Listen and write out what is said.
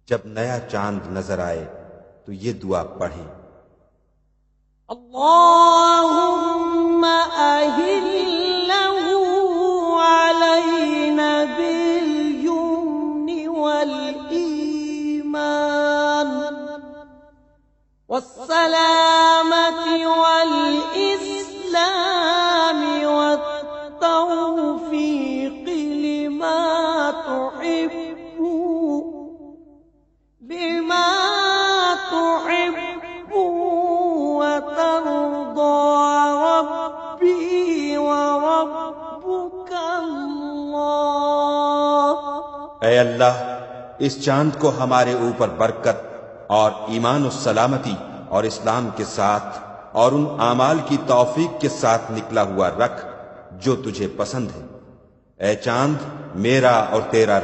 جب نیا چاند نظر آئے تو یہ دعا پڑھیں، اللہم اہلہ علینا بالیمن والایمان والسلامة والاسلام والتوفیق لما تحب وترضى ربي وربك اللہ۔ اے اللہ اس چاند کو ہمارے اوپر برکت اور ایمان و سلامتی اور اسلام کے ساتھ اور ان اعمال کی توفیق کے ساتھ نکلا ہوا رکھ جو تجھے پسند ہے۔ اے چاند میرا اور تیرا